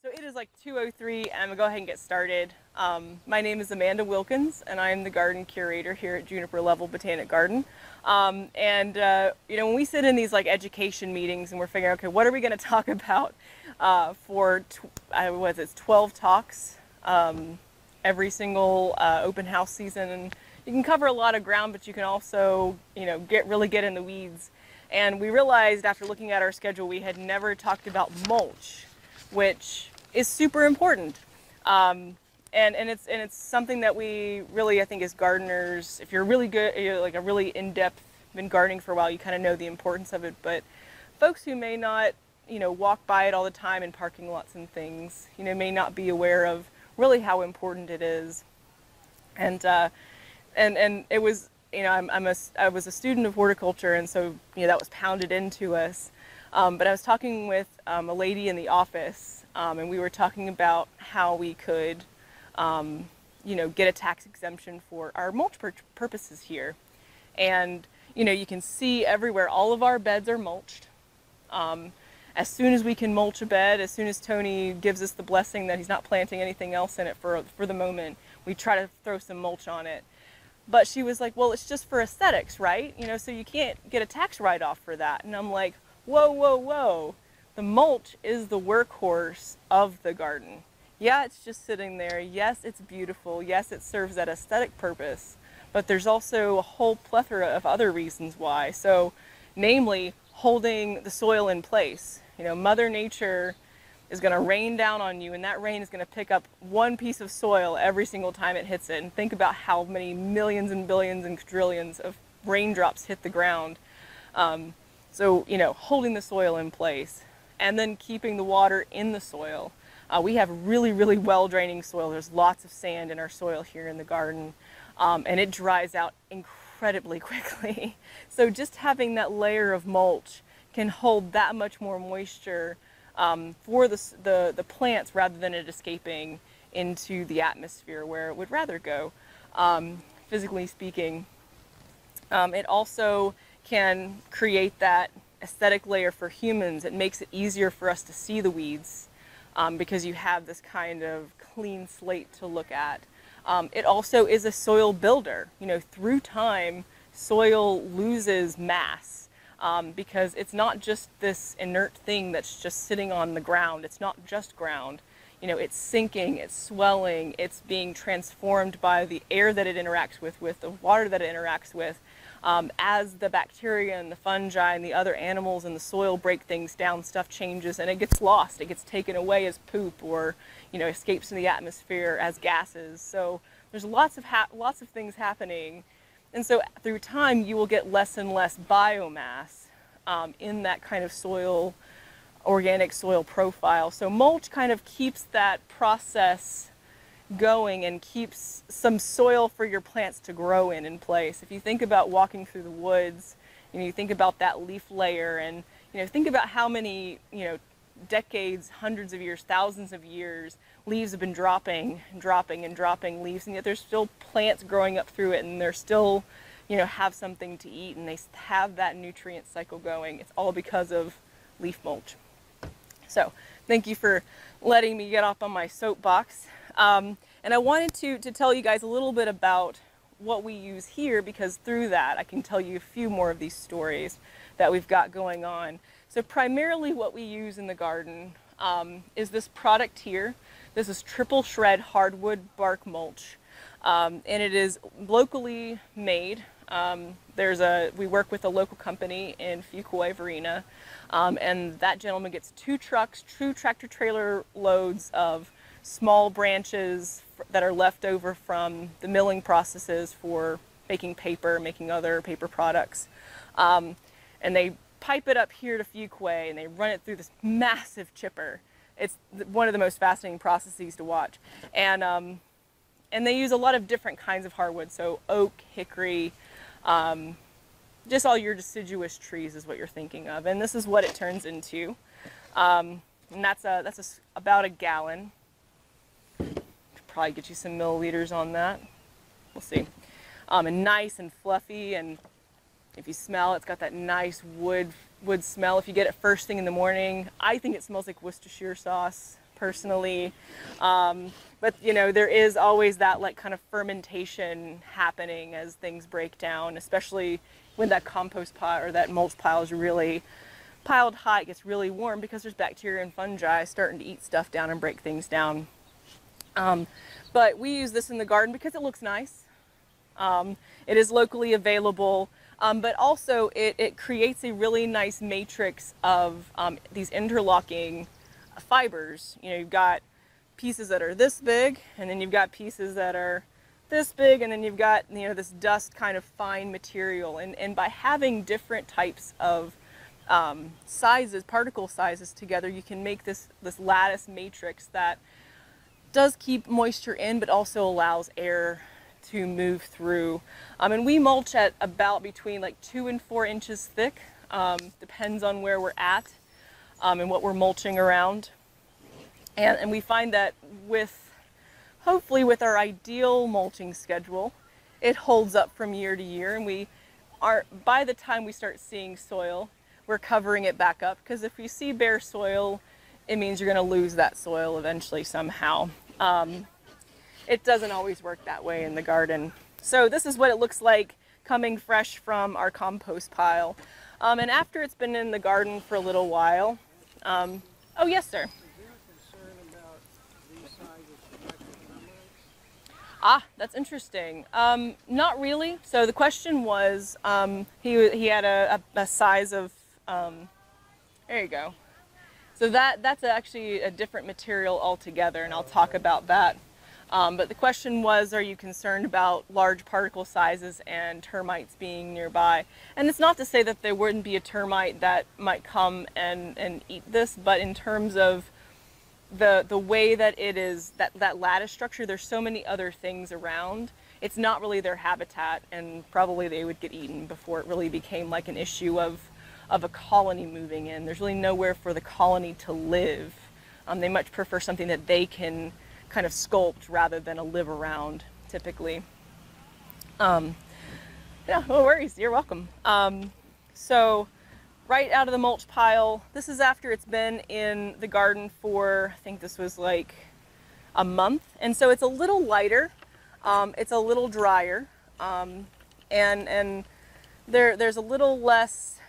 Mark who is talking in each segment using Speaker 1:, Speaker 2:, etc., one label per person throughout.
Speaker 1: So it is like 2:03 and I'm gonna go ahead and get started. My name is Amanda Wilkins and I'm the garden curator here at Juniper Level Botanic Garden. You know, when we sit in these like education meetings and we're figuring, okay, what are we gonna talk about for 12 talks every single open house season, and you can cover a lot of ground, but you can also, you know, really get in the weeds. And we realized after looking at our schedule we had never talked about mulch, which is super important. And it's something that we really, I think, as gardeners, if you're really good, you're like a really in-depth, been gardening for a while, you kind of know the importance of it. But folks who may not, you know, walk by it all the time in parking lots and things, you know, may not be aware of really how important it is. And it was, you know, I was a student of horticulture, and so, you know, that was pounded into us. But I was talking with a lady in the office, and we were talking about how we could, you know, get a tax exemption for our mulch purposes here. And, you know, you can see everywhere, all of our beds are mulched. As soon as we can mulch a bed, as soon as Tony gives us the blessing that he's not planting anything else in it for the moment, we try to throw some mulch on it. But she was like, well, it's just for aesthetics, right? You know, so you can't get a tax write-off for that. And I'm like, whoa, whoa, whoa. The mulch is the workhorse of the garden. Yeah, it's just sitting there. Yes, it's beautiful. Yes, it serves that aesthetic purpose. But there's also a whole plethora of other reasons why. So, namely, holding the soil in place. You know, Mother Nature is going to rain down on you, and that rain is going to pick up one piece of soil every single time it hits it. And think about how many millions and billions and quadrillions of raindrops hit the ground. So, you know, holding the soil in place and then keeping the water in the soil. We have really, really well draining soil. There's lots of sand in our soil here in the garden, and it dries out incredibly quickly. So just having that layer of mulch can hold that much more moisture for the plants, rather than it escaping into the atmosphere where it would rather go, physically speaking. It also can create that aesthetic layer for humans. It makes it easier for us to see the weeds because you have this kind of clean slate to look at. It also is a soil builder. You know, through time, soil loses mass because it's not just this inert thing that's just sitting on the ground. It's not just ground. You know, it's sinking, it's swelling, it's being transformed by the air that it interacts with the water that it interacts with. As the bacteria and the fungi and the other animals in the soil break things down, stuff changes and it gets lost. It gets taken away as poop, or, you know, escapes in the atmosphere as gases. So there's lots of things happening. And so through time, you will get less and less biomass in that kind of soil, organic soil profile. So mulch kind of keeps that process going and keeps some soil for your plants to grow in place. If you think about walking through the woods, you know, you think about that leaf layer, and, you know, think about how many, you know, decades, hundreds of years, thousands of years, leaves have been dropping and dropping and dropping leaves, and yet there's still plants growing up through it, and they're still, you know, have something to eat, and they have that nutrient cycle going. It's all because of leaf mulch. So thank you for letting me get off on my soapbox. And I wanted to tell you guys a little bit about what we use here, because through that I can tell you a few more of these stories that we've got going on. So primarily what we use in the garden is this product here. This is triple shred hardwood bark mulch, and it is locally made. We work with a local company in Fuquay, Verena, and that gentleman gets two tractor trailer loads of small branches that are left over from the milling processes for making paper, making other paper products. And they pipe it up here to Fuquay and they run it through this massive chipper. It's one of the most fascinating processes to watch. And they use a lot of different kinds of hardwood, so oak, hickory, just all your deciduous trees is what you're thinking of. And this is what it turns into. And that's about a gallon. Probably get you some milliliters on that. We'll see. And nice and fluffy, and if you smell, it's got that nice wood smell. If you get it first thing in the morning, I think it smells like Worcestershire sauce. personally. But you know, there is always that like kind of fermentation happening as things break down, especially when that compost pile or that mulch pile is really piled high. It gets really warm because there's bacteria and fungi starting to eat stuff down and break things down. But we use this in the garden because it looks nice. It is locally available, but also it creates a really nice matrix of these interlocking fibers. You know, you've got pieces that are this big, and then you've got pieces that are this big, and then you've got, you know, this dust kind of fine material. And by having different types of sizes, particle sizes together, you can make this lattice matrix that does keep moisture in, but also allows air to move through. And we mulch at about between like 2 and 4 inches thick, depends on where we're at and what we're mulching around. And we find that hopefully with our ideal mulching schedule, it holds up from year to year, and by the time we start seeing soil, we're covering it back up, because if you see bare soil, it means you're going to lose that soil eventually somehow. It doesn't always work that way in the garden. So this is what it looks like coming fresh from our compost pile. And after it's been in the garden for a little while, oh yes sir. Ah, that's interesting. Not really. So the question was, he had a size of, there you go. So that's actually a different material altogether, and I'll talk about that. But the question was, are you concerned about large particle sizes and termites being nearby? And it's not to say that there wouldn't be a termite that might come and eat this, but in terms of the way that it is, that lattice structure, there's so many other things around. It's not really their habitat, and probably they would get eaten before it really became like an issue of a colony moving in. There's really nowhere for the colony to live. They much prefer something that they can kind of sculpt rather than a live around, typically. Yeah, no worries, you're welcome. So right out of the mulch pile, this is after it's been in the garden for, I think this was like a month, and so it's a little lighter, it's a little drier, and there's a little less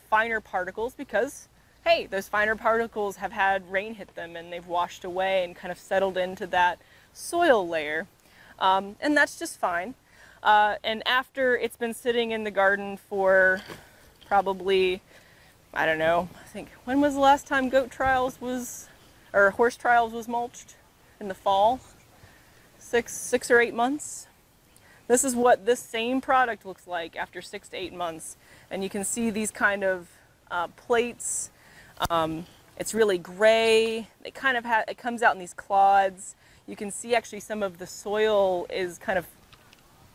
Speaker 1: finer particles, because hey, those finer particles have had rain hit them and they've washed away and kind of settled into that soil layer, and that's just fine. And after it's been sitting in the garden for probably, I don't know, I think, when was the last time horse trials was mulched? In the fall? 6 or 8 months. This is what this same product looks like after 6 to 8 months. And you can see these kind of plates. It's really gray. It kind of it comes out in these clods. You can see actually some of the soil is kind of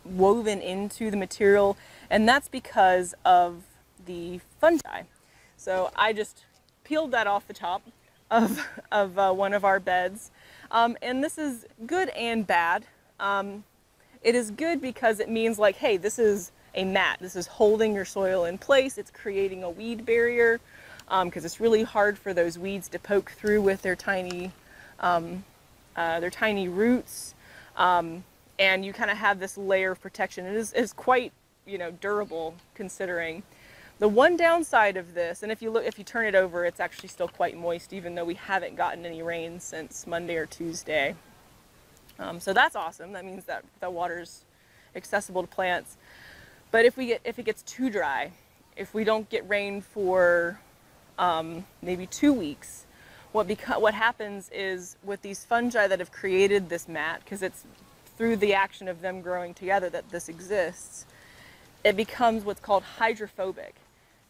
Speaker 1: woven into the material, and that's because of the fungi. So I just peeled that off the top of one of our beds, and this is good and bad. It is good because it means like, hey, this is a mat. This is holding your soil in place. It's creating a weed barrier, because it's really hard for those weeds to poke through with their tiny roots, and you kind of have this layer of protection. It is quite, you know, durable considering. The one downside of this, and if you turn it over, it's actually still quite moist, even though we haven't gotten any rain since Monday or Tuesday. So that's awesome. That means that the water's accessible to plants. But if it gets too dry, if we don't get rain for maybe 2 weeks, what happens is, with these fungi that have created this mat, because it's through the action of them growing together that this exists, it becomes what's called hydrophobic.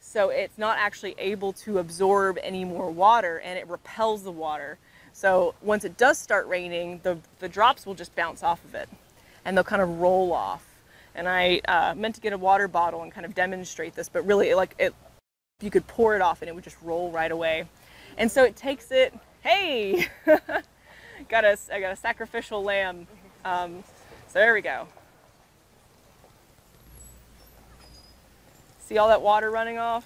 Speaker 1: So it's not actually able to absorb any more water, and it repels the water. So once it does start raining, the drops will just bounce off of it, and they'll kind of roll off. And I meant to get a water bottle and kind of demonstrate this, but really, you could pour it off and it would just roll right away. And so it takes it, hey, I got a sacrificial lamb. So there we go. See all that water running off?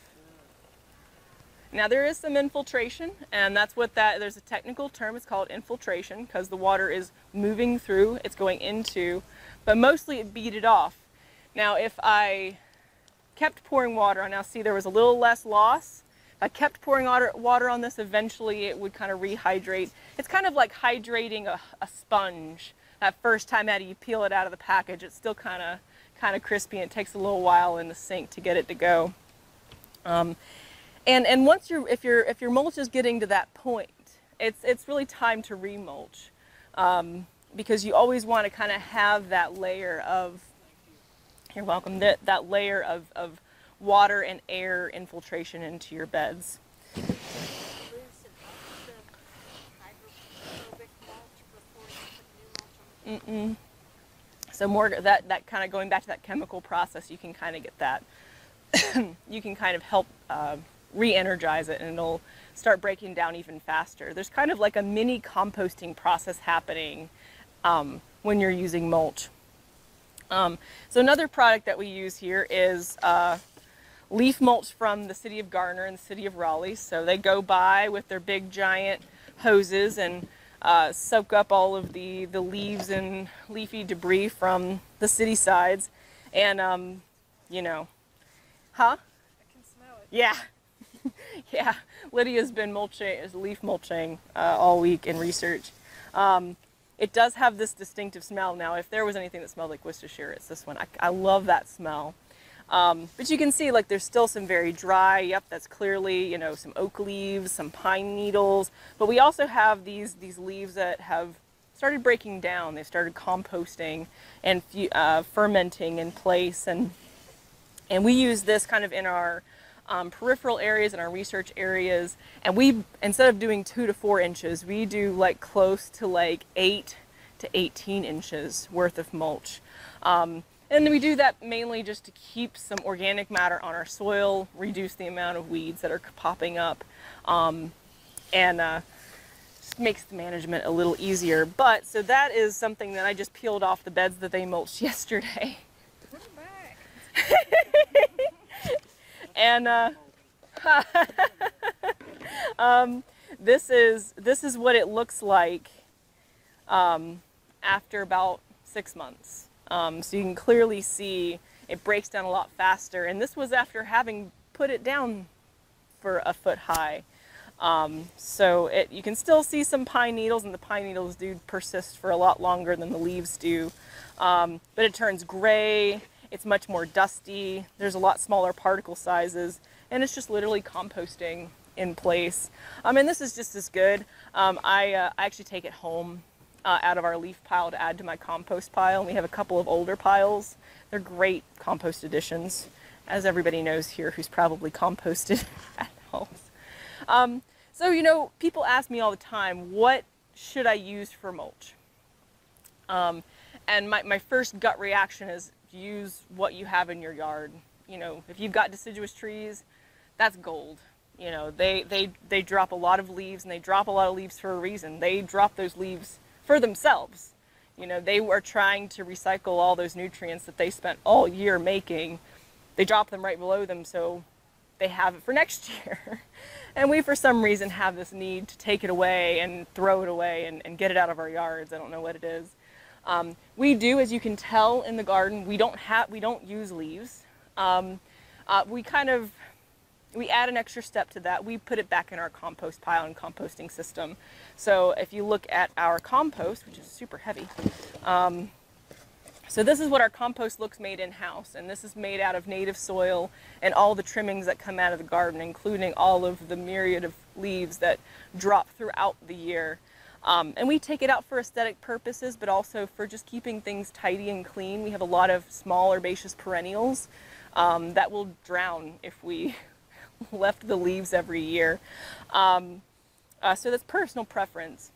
Speaker 1: Now there is some infiltration, and that's what there's a technical term, it's called infiltration, because the water is moving through, it's going into, but mostly it beat it off. Now if I kept pouring water on, now see there was a little less loss. If I kept pouring water on this, eventually it would kind of rehydrate. It's kind of like hydrating a sponge. That first time out you peel it out of the package, it's still kind of crispy, and it takes a little while in the sink to get it to go. And once if your mulch is getting to that point, it's really time to remulch, because you always want to kind of have that layer of, you're welcome, that layer of water and air infiltration into your beds. So more that kind of going back to that chemical process, you can kind of get that. You can kind of help re-energize it, and it'll start breaking down even faster. There's kind of like a mini composting process happening when you're using mulch. So another product that we use here is leaf mulch from the city of Garner and the city of Raleigh. So they go by with their big giant hoses and soak up all of the leaves and leafy debris from the city sides, and you know, huh?
Speaker 2: I can smell it.
Speaker 1: Yeah. Yeah, Lydia's been leaf mulching all week in research. It does have this distinctive smell. Now, if there was anything that smelled like Worcestershire, it's this one. I love that smell. But you can see, like, there's still some very dry, yep, that's clearly, you know, some oak leaves, some pine needles. But we also have these leaves that have started breaking down. They started composting and fermenting in place. And we use this kind of in our peripheral areas and our research areas, and we, instead of doing 2 to 4 inches, we do like close to like 8 to 18 inches worth of mulch. And we do that mainly just to keep some organic matter on our soil, reduce the amount of weeds that are popping up, and just makes the management a little easier. But so that is something that I just peeled off the beds that they mulched yesterday. And this is what it looks like after about 6 months. So you can clearly see it breaks down a lot faster. And this was after having put it down for a foot high. So you can still see some pine needles, and the pine needles do persist for a lot longer than the leaves do. But it turns gray. It's much more dusty. There's a lot smaller particle sizes, and it's just literally composting in place. And this is just as good. I actually take it home out of our leaf pile to add to my compost pile. And we have a couple of older piles. They're great compost additions, as everybody knows here who's probably composted at home. So, you know, people ask me all the time, what should I use for mulch? And my first gut reaction is, use what you have in your yard. You know, if you've got deciduous trees, that's gold. You know, they drop a lot of leaves, and they drop a lot of leaves for a reason. They drop those leaves for themselves. You know, they were trying to recycle all those nutrients that they spent all year making. They drop them right below them so they have it for next year. And we, for some reason, have this need to take it away and throw it away and get it out of our yards. I don't know what it is. We do, as you can tell in the garden, we don't use leaves. We add an extra step to that. We put it back in our compost pile and composting system. So if you look at our compost, which is super heavy, so this is what our compost looks made in-house, and this is made out of native soil and all the trimmings that come out of the garden, including all of the myriad of leaves that drop throughout the year. And we take it out for aesthetic purposes, but also for just keeping things tidy and clean. We have a lot of small herbaceous perennials that will drown if we left the leaves every year. So that's personal preference.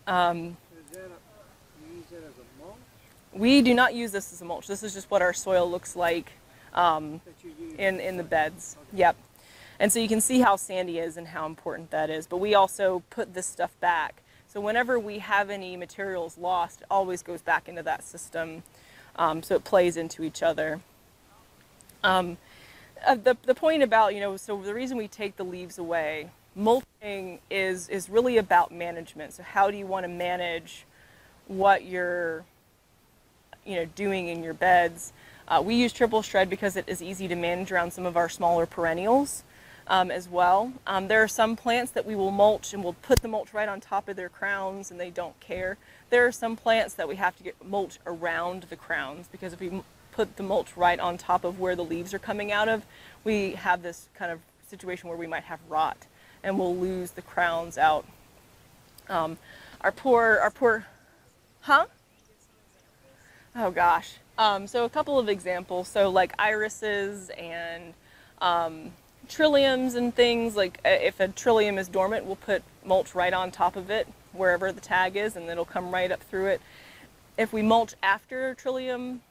Speaker 3: You use it as a mulch?
Speaker 1: We do not use this as a mulch. This is just what our soil looks like in the beds. Okay. Yep. And so you can see how sandy it is and how important that is. But we also put this stuff back. So whenever we have any materials lost, it always goes back into that system. So it plays into each other. the point about, so the reason we take the leaves away, mulching is really about management. So how do you want to manage what you're, doing in your beds? We use triple shred because it is easy to manage around some of our smaller perennials as well. There are some plants that we will mulch and we'll put the mulch right on top of their crowns and they don't care. There are some plants that we have to get mulch around the crowns, because if we put the mulch right on top of where the leaves are coming out of, we have this kind of situation where we might have rot and we'll lose the crowns out. Our poor, huh? Oh gosh. So a couple of examples. So like irises and trilliums and things, like if a trillium is dormant, we'll put mulch right on top of it wherever the tag is, and it'll come right up through it. If we mulch after trillium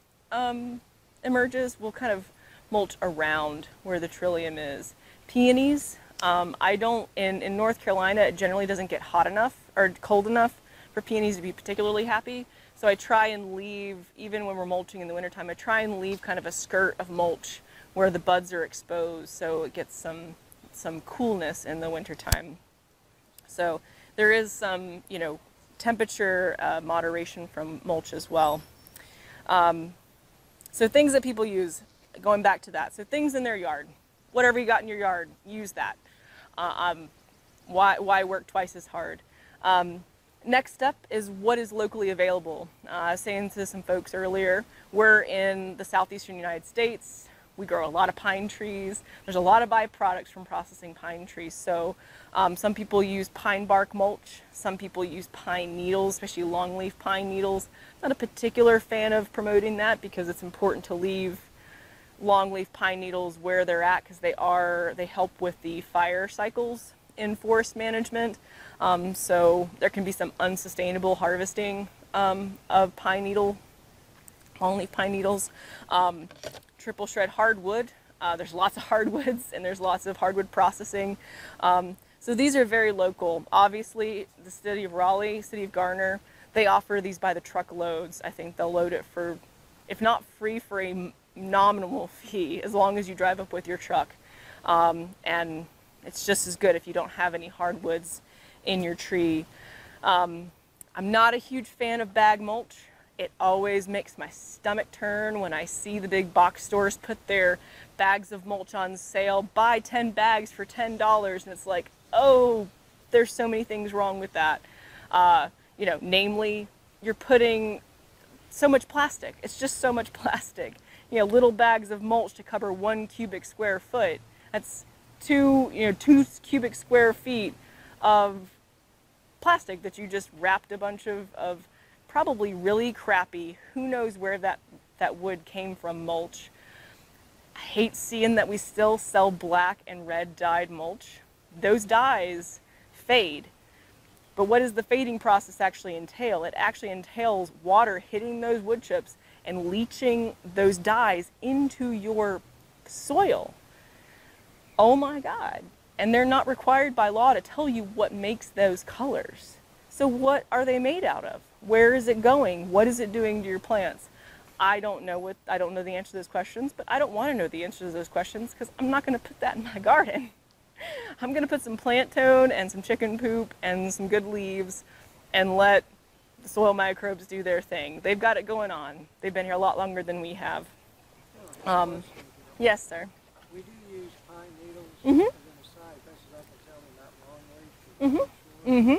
Speaker 1: emerges, we'll kind of mulch around where the trillium is. Peonies, in North Carolina, it generally doesn't get hot enough or cold enough for peonies to be particularly happy. So I try and leave, even when we're mulching in the wintertime, I try and leave kind of a skirt of mulch where the buds are exposed, so it gets some coolness in the wintertime. So there is some, temperature moderation from mulch as well. So things that people use, going back to that, so things in their yard, whatever you got in your yard, use that. Why work twice as hard? Next up is what is locally available. I was saying to some folks earlier, we're in the southeastern United States. We grow a lot of pine trees. There's a lot of byproducts from processing pine trees. So some people use pine bark mulch. Some people use pine needles, especially longleaf pine needles. Not a particular fan of promoting that because it's important to leave longleaf pine needles where they're at, because they help with the fire cycles in forest management. So there can be some unsustainable harvesting of longleaf pine needles. Triple shred hardwood. There's lots of hardwoods and there's lots of hardwood processing. So these are very local. Obviously, the city of Raleigh, city of Garner, they offer these by the truckloads. I think they'll load it for, if not free, for a nominal fee, as long as you drive up with your truck. And it's just as good if you don't have any hardwoods in your tree. I'm not a huge fan of bag mulch. It always makes my stomach turn when I see the big box stores put their bags of mulch on sale. Buy 10 bags for $10, and it's like, oh, there's so many things wrong with that. Namely, you're putting so much plastic. It's just so much plastic. Little bags of mulch to cover 1 cubic square foot. That's 2 cubic square feet of plastic that you just wrapped a bunch of probably really crappy, who knows where that wood came from, mulch. I hate seeing that we still sell black and red dyed mulch. Those dyes fade. But what does the fading process actually entail? It actually entails water hitting those wood chips and leaching those dyes into your soil. Oh my God. And they're not required by law to tell you what makes those colors. So what are they made out of? Where is it going? What is it doing to your plants? I don't know the answer to those questions, but I don't want to know the answer to those questions because I'm not going to put that in my garden. I'm going to put some plant tone and some chicken poop and some good leaves and let the soil microbes do their thing. They've got it going on. They've been here a lot longer than we have. Yes, sir.
Speaker 3: We do use pine needles
Speaker 1: Mm-hmm.
Speaker 3: as an aside, best as I can tell, in that long leaf.
Speaker 1: Mm-hmm. Mm-hmm.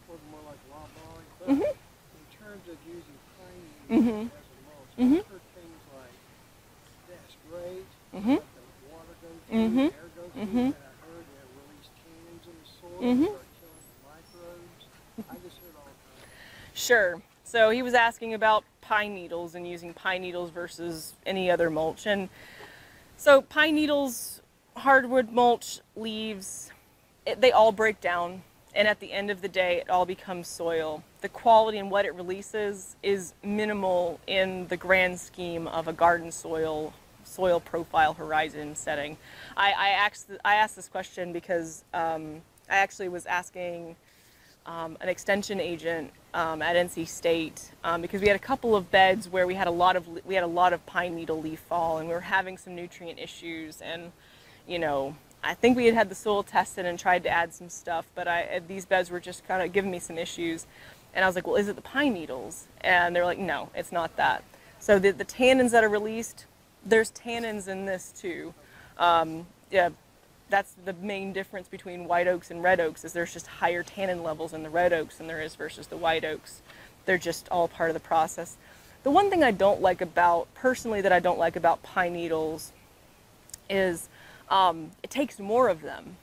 Speaker 3: Or more like loblolly. But
Speaker 1: Mm-hmm.
Speaker 3: in terms of using pine needles
Speaker 1: Mm-hmm.
Speaker 3: as a mulch,
Speaker 1: Mm-hmm.
Speaker 3: I've heard things like that's great.
Speaker 1: Mm-hmm.
Speaker 3: Let the water go through,
Speaker 1: Mm-hmm.
Speaker 3: the air go through,
Speaker 1: Mm-hmm.
Speaker 3: and I heard they release cannons in the soil
Speaker 1: Mm-hmm.
Speaker 3: and start killing the microbes. I just heard all kinds.
Speaker 1: Sure. So he was asking about pine needles and using pine needles versus any other mulch. And so pine needles, hardwood mulch, leaves, they all break down. And at the end of the day, it all becomes soil. The quality and what it releases is minimal in the grand scheme of a garden soil profile horizon setting. I asked this question because I actually was asking an extension agent at NC State because we had a couple of beds where we had a lot of pine needle leaf fall, and we were having some nutrient issues. And you know, I think we had the soil tested and tried to add some stuff, but these beds were just kind of giving me some issues. And I was like, well, is it the pine needles? And they're like, no, it's not that. So the tannins that are released, there's tannins in this too. Yeah, that's the main difference between white oaks and red oaks, is there's just higher tannin levels in the red oaks than there is versus the white oaks. They're just all part of the process. The one thing I don't like about, personally, that I don't like about pine needles is it takes more of them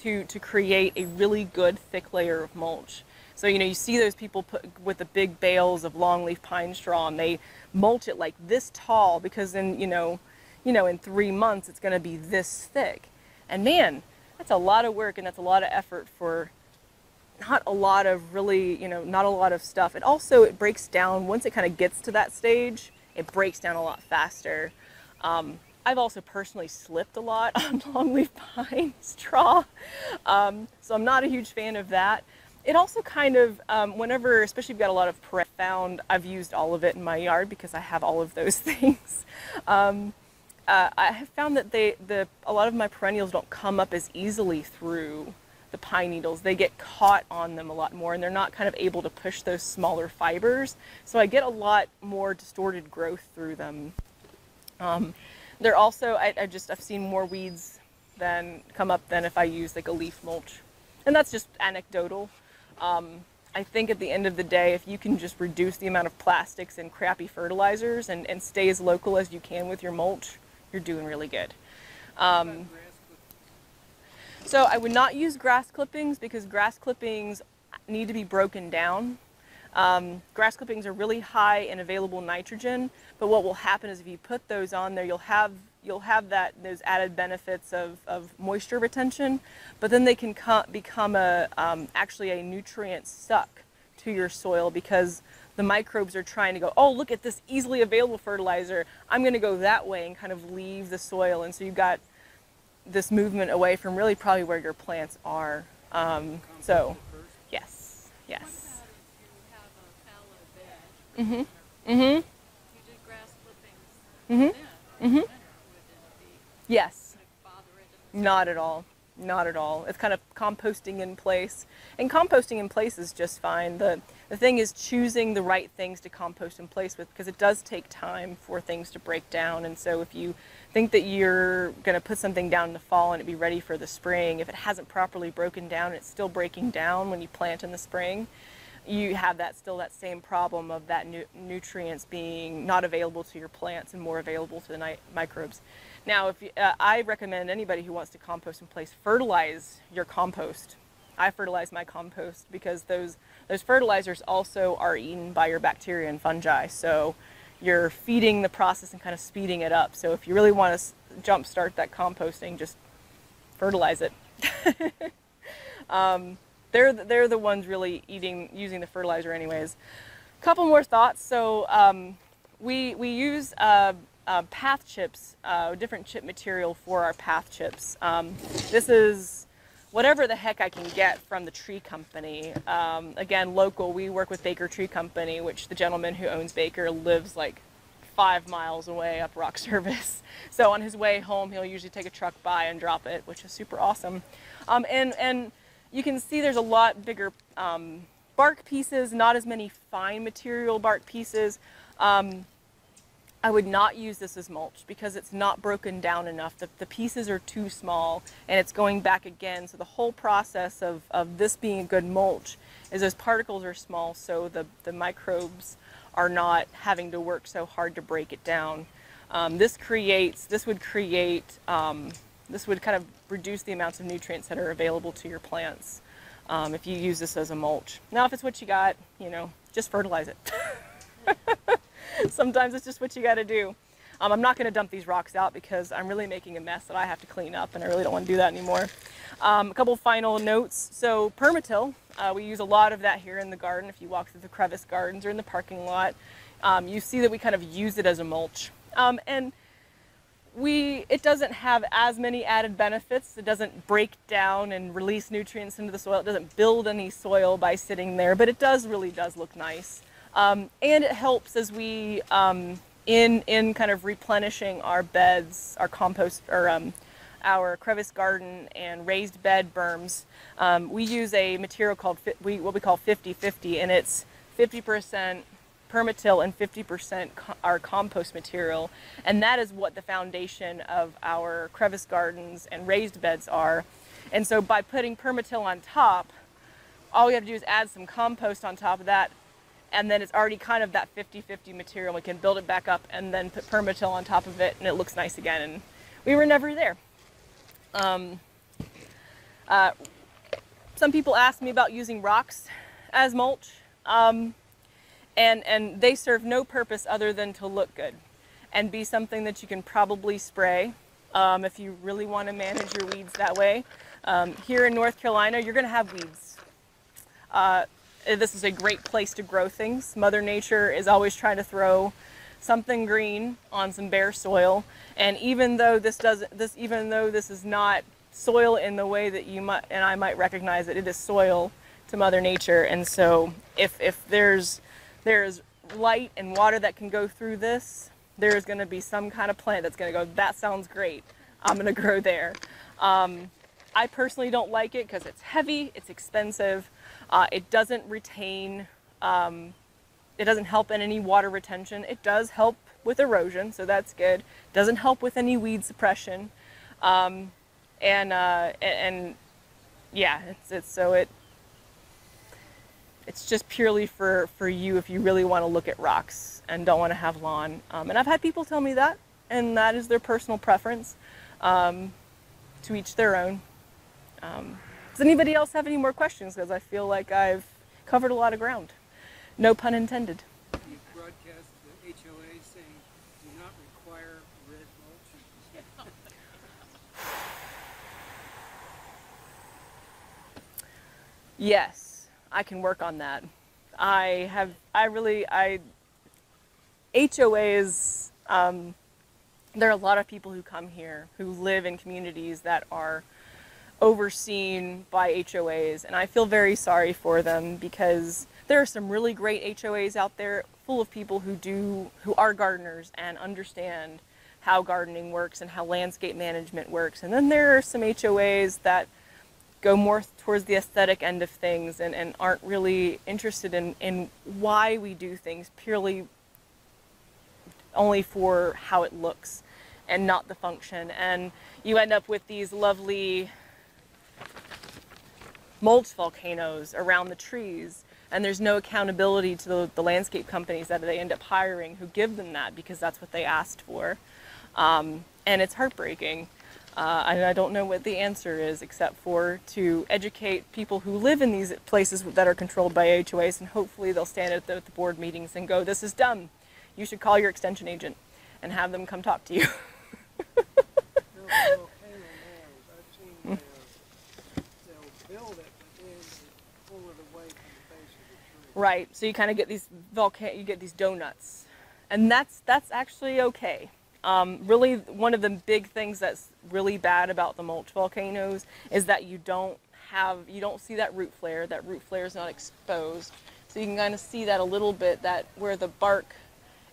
Speaker 1: to create a really good thick layer of mulch. So, you know, you see those people put with the big bales of longleaf pine straw, and they mulch it like this tall because in, in 3 months it's going to be this thick. And man, that's a lot of work, and that's a lot of effort for not a lot of really, not a lot of stuff. And also it breaks down, once it kind of gets to that stage, it breaks down a lot faster. I've also personally slipped a lot on longleaf pine straw, so I'm not a huge fan of that. It also kind of, whenever, especially if you've got a lot of I've used all of it in my yard because I have all of those things. I have found that a lot of my perennials don't come up as easily through the pine needles. They get caught on them a lot more, and they're not kind of able to push those smaller fibers. So I get a lot more distorted growth through them. They're also, I've seen more weeds come up than if I use like a leaf mulch. And that's just anecdotal. I think at the end of the day, if you can just reduce the amount of plastics and crappy fertilizers and stay as local as you can with your mulch, you're doing really good. So I would not use grass clippings because grass clippings need to be broken down. Grass clippings are really high in available nitrogen, but what will happen is if you put those on there, you'll have those added benefits of moisture retention, but then they can become actually a nutrient suck to your soil because the microbes are trying to go, oh, look at this easily available fertilizer, I'm going to go that way, and kind of leave the soil. And so you've got this movement away from really probably where your plants are. So yes.
Speaker 2: What about if you have a fallow bed?
Speaker 1: Mm-hmm. Mm-hmm.
Speaker 2: You did grass clippings.
Speaker 1: Mm-hmm.
Speaker 2: Then,
Speaker 1: Yes.
Speaker 2: like bother it?
Speaker 1: Not at all. Not at all. It's kind of composting in place. And composting in place is just fine. The thing is choosing the right things to compost in place with, because it does take time for things to break down. And so if you think that you're going to put something down in the fall and it be ready for the spring, if it hasn't properly broken down and it's still breaking down when you plant in the spring, you have that same problem of that nutrients being not available to your plants and more available to the microbes. Now, I recommend anybody who wants to compost in place, fertilize your compost. I fertilize my compost because those fertilizers also are eaten by your bacteria and fungi. So you're feeding the process and kind of speeding it up. So if you really want to jumpstart that composting, just fertilize it. They're the ones really using the fertilizer anyways. Couple more thoughts. So we use path chips, different chip material for our path chips. This is whatever the heck I can get from the tree company. Again, local, we work with Baker Tree Company, which the gentleman who owns Baker lives like 5 miles away up Rock Service. So on his way home, he'll usually take a truck by and drop it, which is super awesome. And you can see there's a lot bigger bark pieces, not as many fine material bark pieces. I would not use this as mulch because it's not broken down enough. The pieces are too small and it's going back again. So the whole process of this being a good mulch is those particles are small, so the microbes are not having to work so hard to break it down. This would kind of reduce the amounts of nutrients that are available to your plants if you use this as a mulch. Now, if it's what you got, just fertilize it. Sometimes it's just what you got to do. I'm not going to dump these rocks out because I'm really making a mess that I have to clean up, and I really don't want to do that anymore. A couple final notes. So permatil, we use a lot of that here in the garden. If you walk through the crevice gardens or in the parking lot, you see that we kind of use it as a mulch. And it doesn't have as many added benefits. It doesn't break down and release nutrients into the soil. It doesn't build any soil by sitting there, but it really does look nice. And it helps as we, in kind of replenishing our beds, our compost, or our crevice garden and raised bed berms. We use a material called what we call 50-50, and it's 50% permatil and 50% our compost material, and that is what the foundation of our crevice gardens and raised beds are. And so by putting permatil on top, all we have to do is add some compost on top of that, and then it's already kind of that 50-50 material. We can build it back up and then put permatil on top of it, and it looks nice again, and we were never there. Some people ask me about using rocks as mulch. And they serve no purpose other than to look good and be something that you can probably spray if you really want to manage your weeds that way. Here in North Carolina, you're going to have weeds. This is a great place to grow things. Mother Nature is always trying to throw something green on some bare soil, and even though this is not soil in the way that you might and I might recognize it, it is soil to Mother Nature. And so if there's light and water that can go through this, there's going to be some kind of plant that's going to go, that sounds great, I'm going to grow there. I personally don't like it because it's heavy, it's expensive, it doesn't retain, it doesn't help in any water retention. It does help with erosion, so that's good. It doesn't help with any weed suppression. And yeah, it's just purely for you if you really want to look at rocks and don't want to have lawn. And I've had people tell me that, and that is their personal preference. To each their own. Does anybody else have any more questions? Because I feel like I've covered a lot of ground. No pun intended.
Speaker 3: You broadcast the HOA saying do not require red mulch.
Speaker 1: Yes, I can work on that. HOAs, there are a lot of people who come here who live in communities that are overseen by HOAs, and I feel very sorry for them because there are some really great HOAs out there full of people who are gardeners and understand how gardening works and how landscape management works. And then there are some HOAs that go more towards the aesthetic end of things and aren't really interested in why we do things, purely only for how it looks and not the function. And you end up with these lovely mulch volcanoes around the trees, and there's no accountability to the landscape companies that they end up hiring who give them that because that's what they asked for. And it's heartbreaking. I don't know what the answer is except for to educate people who live in these places that are controlled by HOAs, and hopefully they'll stand at the board meetings and go, this is dumb. You should call your extension agent and have them come talk to you.
Speaker 3: I've seen they'll build it, but then they pull it away from the base of the tree.
Speaker 1: Right, so you kind of get these you get these donuts, and that's actually okay. Really, one of the big things that's really bad about the mulch volcanoes is that you don't see that root flare. That root flare is not exposed, so you can kind of see that a little bit, that where the bark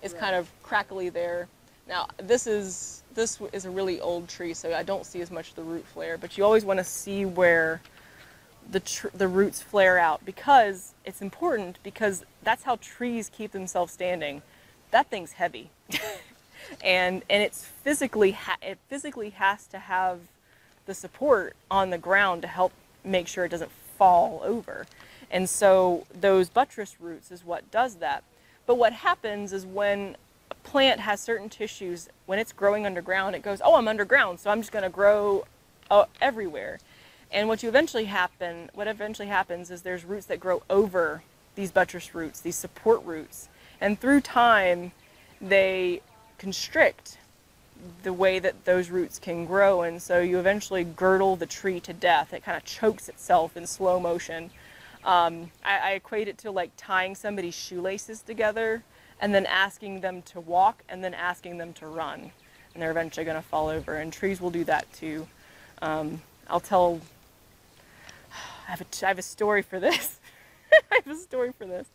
Speaker 1: is kind of crackly there. Now this is a really old tree, so I don't see as much of the root flare, but you always want to see where the roots flare out, because it's important, because that's how trees keep themselves standing. That thing's heavy. And it physically has to have the support on the ground to help make sure it doesn't fall over. And so those buttress roots is what does that. But what happens is when a plant has certain tissues, when it's growing underground, it goes, oh, I'm underground, so I'm just going to grow everywhere. And what eventually happens is there's roots that grow over these buttress roots, these support roots. And through time, they constrict the way that those roots can grow, and so you eventually girdle the tree to death. It kind of chokes itself in slow motion. I equate it to like tying somebody's shoelaces together and then asking them to walk and then asking them to run. and they're eventually going to fall over, and trees will do that too. I have a story for this. I have a story for this.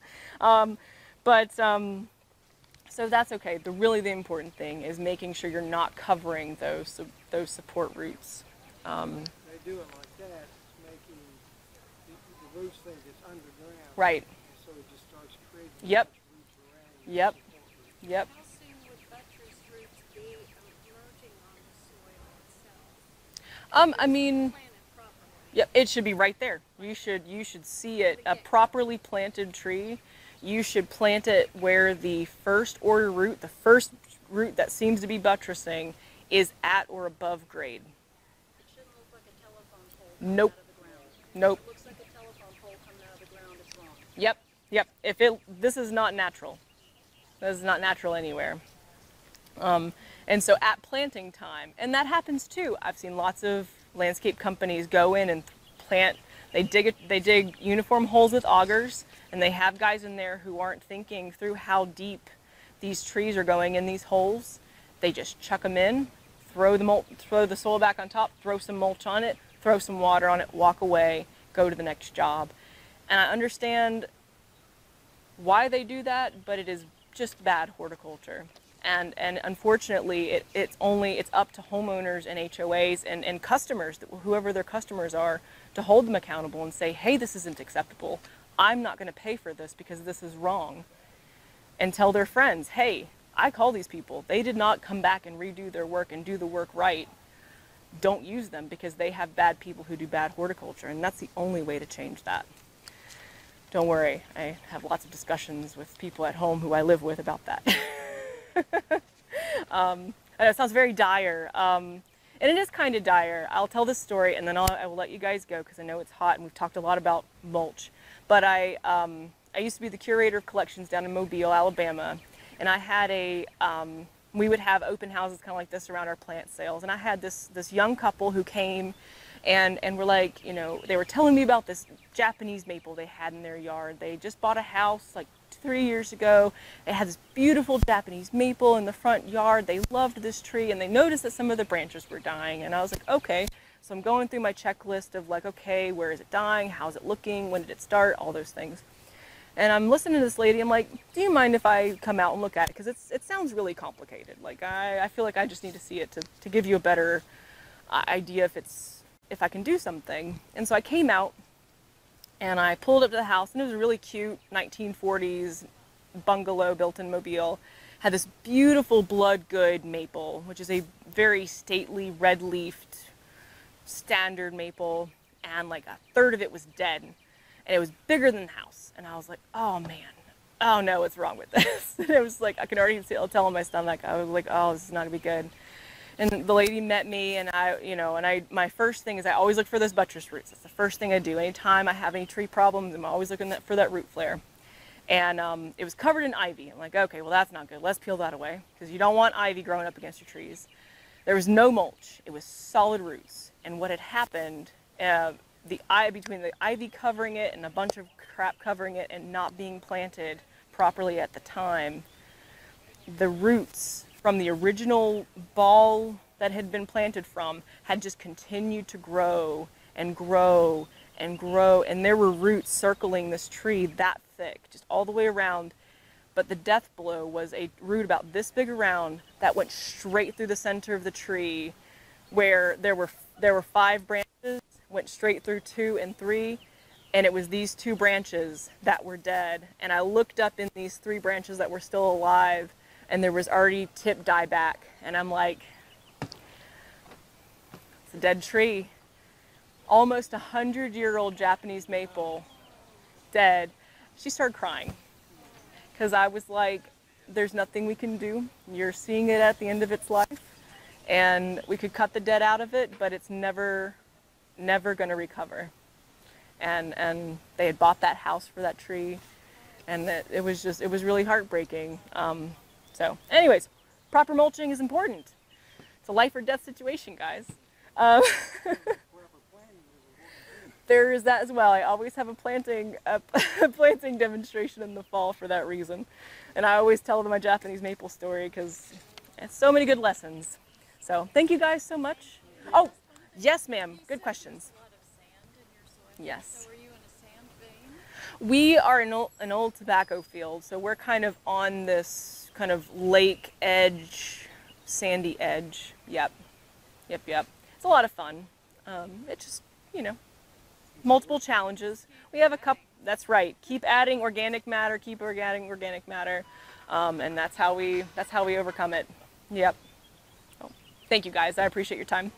Speaker 1: So that's okay. Really the important thing is making sure you're not covering those support roots.
Speaker 3: They do it like that, it's making the roots think it's underground.
Speaker 1: Right.
Speaker 3: So it just starts creating
Speaker 1: Yep.
Speaker 3: roots around you.
Speaker 1: Yep. Yep.
Speaker 2: How soon would buttress roots be emerging on the soil itself?
Speaker 1: I mean,
Speaker 2: Plant it properly.
Speaker 1: yep, it should be right there. You should see it. A properly planted tree, you should plant it where the first order root, the first root that seems to be buttressing, is at or above grade.
Speaker 2: It shouldn't look like a telephone pole coming
Speaker 1: Nope.
Speaker 2: out of the ground.
Speaker 1: Nope.
Speaker 2: If it looks like a telephone pole coming out of the ground, it's wrong.
Speaker 1: Yep. This is not natural. This is not natural anywhere. And so at planting time, and that happens too. I've seen lots of landscape companies go in and plant. They dig uniform holes with augers, and they have guys in there who aren't thinking through how deep these trees are going in these holes. They just chuck them in, throw the soil back on top, throw some mulch on it, throw some water on it, walk away, go to the next job. And I understand why they do that, but it is just bad horticulture. And unfortunately, it's up to homeowners and HOAs and customers, whoever their customers are, to hold them accountable and say, hey, this isn't acceptable. I'm not going to pay for this because this is wrong. And tell their friends, hey, I call these people. They did not come back and redo their work and do the work right. Don't use them because they have bad people who do bad horticulture, and that's the only way to change that. Don't worry, I have lots of discussions with people at home who I live with about that. I know it sounds very dire, and it is kind of dire. I'll tell this story and then I will let you guys go because I know it's hot and we've talked a lot about mulch. But I used to be the curator of collections down in Mobile, Alabama, and I had we would have open houses kind of like this around our plant sales, and I had this young couple who came and were like, they were telling me about this Japanese maple they had in their yard. They just bought a house like 3 years ago. They had this beautiful Japanese maple in the front yard. They loved this tree, and they noticed that some of the branches were dying. And I was like, okay. So I'm going through my checklist of like, okay, where is it dying? How's it looking? When did it start? All those things. And I'm listening to this lady. I'm like, do you mind if I come out and look at it? Because it sounds really complicated. Like I feel like I just need to see it to give you a better idea if I can do something. And so I came out and I pulled up to the house, and it was a really cute 1940s bungalow built in Mobile. Had this beautiful blood good maple, which is a very stately red-leafed standard maple, and like a third of it was dead, and it was bigger than the house. And I was like, oh man, oh no, what's wrong with this? And it was like, I can already tell my stomach, I was like, oh, this is not gonna be good. And the lady met me, and my first thing is I always look for those buttress roots. That's the first thing I do. Anytime I have any tree problems, I'm always looking for that root flare. And it was covered in ivy. I'm like, okay, well that's not good. Let's peel that away, because you don't want ivy growing up against your trees. There was no mulch. It was solid roots. And what had happened, between the ivy covering it and a bunch of crap covering it and not being planted properly at the time, the roots from the original ball that had been planted from had just continued to grow and grow and grow, and there were roots circling this tree that thick, just all the way around. But the death blow was a root about this big around that went straight through the center of the tree, where there were 5 branches, went straight through 2 and 3, and it was these 2 branches that were dead. And I looked up in these 3 branches that were still alive, and there was already tip dieback, and I'm like, it's a dead tree. Almost 100-year-old Japanese maple, dead. She started crying, because I was like, there's nothing we can do. You're seeing it at the end of its life, and we could cut the dead out of it, but it's never going to recover. And they had bought that house for that tree, and it was really heartbreaking. So anyways, proper mulching is important. It's a life or death situation, guys. There is that as well. I always have a planting demonstration in the fall for that reason. And I always tell them my Japanese maple story because it's so many good lessons. So thank you guys so much. Oh, yes, ma'am. Good questions.
Speaker 2: A lot of sand in your soil.
Speaker 1: Yes.
Speaker 2: So are you in a sand vein?
Speaker 1: We are an old tobacco field, so we're kind of on this kind of lake edge, sandy edge. Yep. Yep, yep. It's a lot of fun. It just, you know, multiple challenges. We have a couple, that's right. Keep adding organic matter, keep adding organic matter. And that's how we overcome it. Yep. Oh, thank you guys. I appreciate your time.